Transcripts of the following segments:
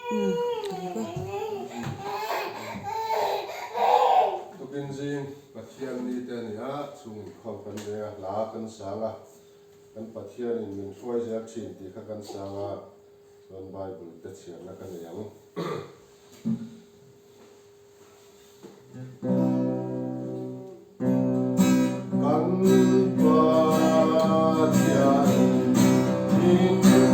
Ko Tukinjin pathian ni te ni a chung khom kan ne la kan sanga kan pathian in min foi ja thin ti kha kan sanga son bible te chian na kan yang kan pathian in foi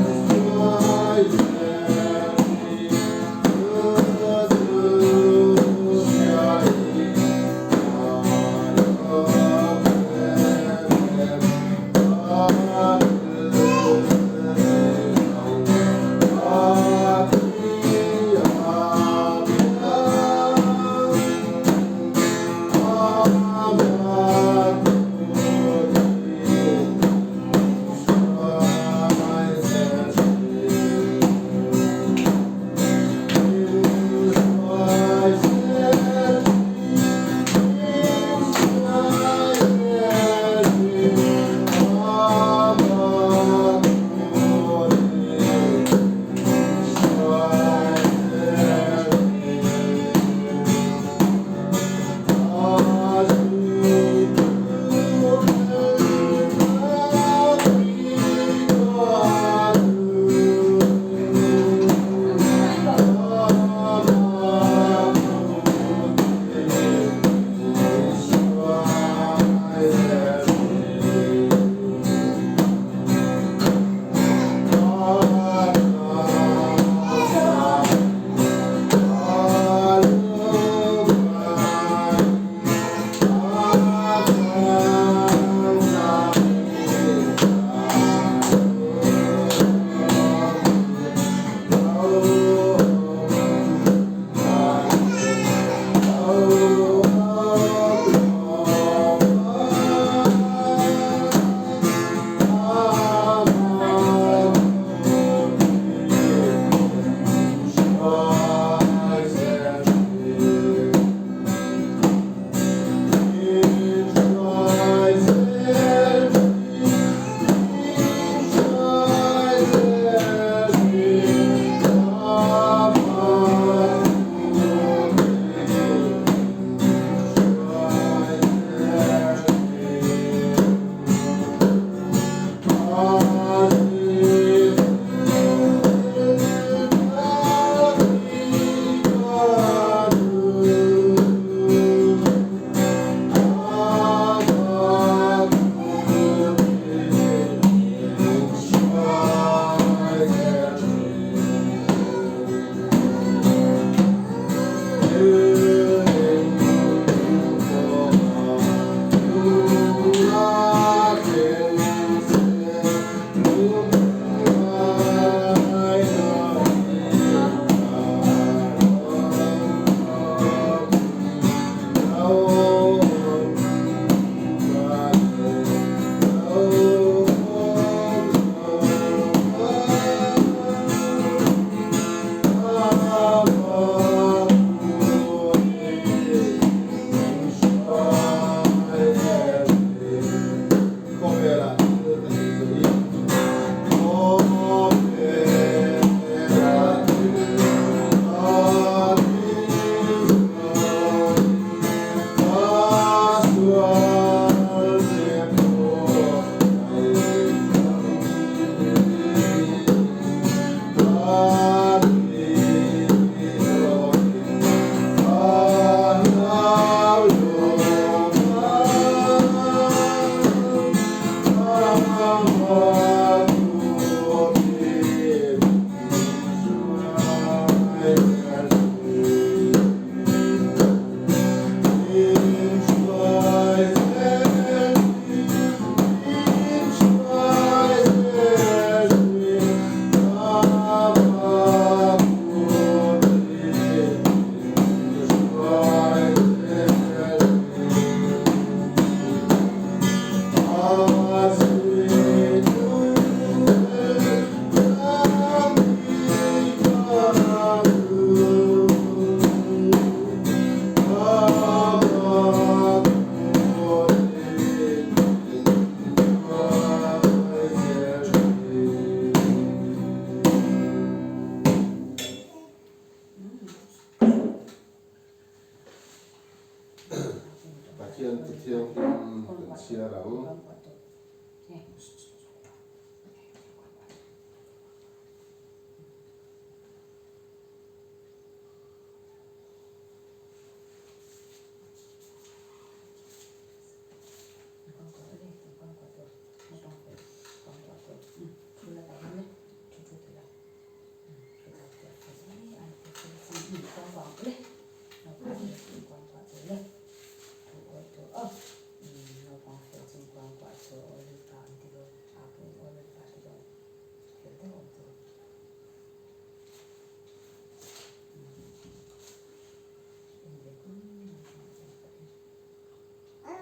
pathian pathian kan siarang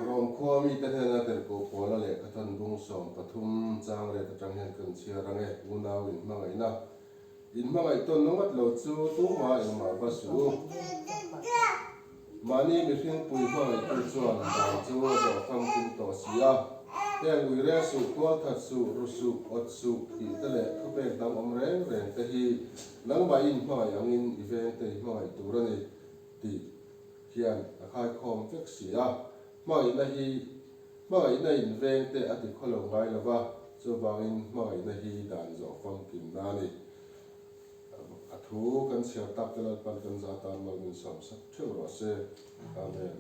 Rom kuami tehena terko pola le katan bung som pathum chang re ta chang hen kan siarang e unaw in mangai na in mangai ton nongat lo chu tu ma in ma basu mani mi hring pui mangai tu chuan da chu do kam kin to sia ten ui re su ko that su ru su ot su ki te le thupe dang om reng reng te hi nang ba in mangai angin event te mangai tu ra ni ti hian a khai khom vek sia mai na hi mai na in veng te ati kholo ngai lova chu bangin mai na hi dan zo fam kin na ni a thu kan sia tak te lan pan kan za tan mal min sam sak theu ro se amen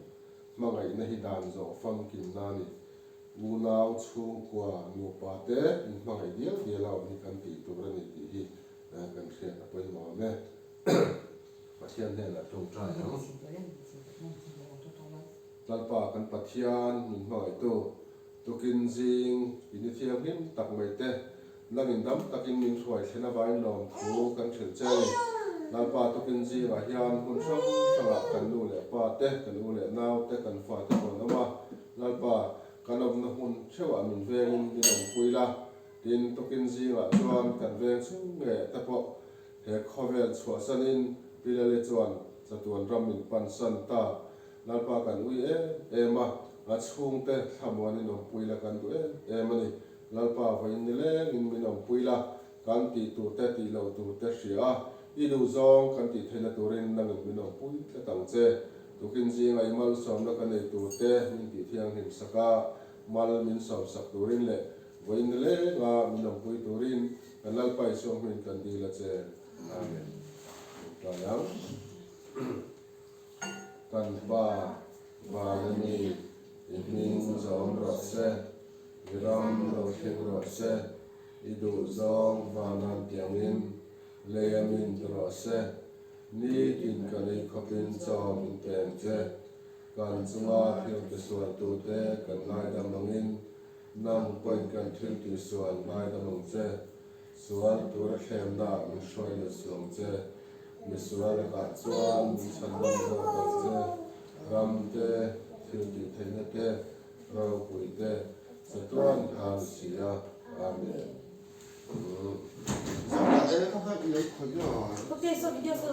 mai na hi dan zo fam kin na ni u nau chu kwa nu pa te in mai dia dia lau ni kan ti tu ra ni ti hi kan sia a poi ma me pathian ne la tong trai no lalpa kan pathian min mai to tokin jing in thiam him tak mai te langin dam takin min thruai thena vai lom thu kan thil chai lalpa tokin ji wa hian hun thang thanga kan nu le pa te kan u le nau te kan fa te kon ama lalpa kanom na hun thewa min veng ni lom puila tin tokin ji wa chuan kan veng chung nge te po he khovel chua sanin pila le chuan chatuan ram min pan san ta lalpa kan ui ema a chung te thamwan in om puila kan du emani lalpa vain ni le in min om puila kan ti tu te ti lo tu te hria i lu zong kan ti thena turin nang min om pui te tang che tukin ji ngai mal som na kan ei tu te min ti thiang him saka mal min som sak turin le vain ni le nga min om pui turin kan lalpa i som min kan di la che amen tayang kan ba ni ning zong ro se viram lo thing ro se idu zong vanan tiangin leamin ro se ni in kanei khopin chom in pen che kan chunga thil ti suan tu te kan ngai dam mangin nam point kan thil ti suan ngai dam mong che suan tu ra khem na mi shoi le suang che mi suan ka chuan mi chan dam zo ka che ram te thil ti thena te ro pui te satuan han sia amen Ok, so video so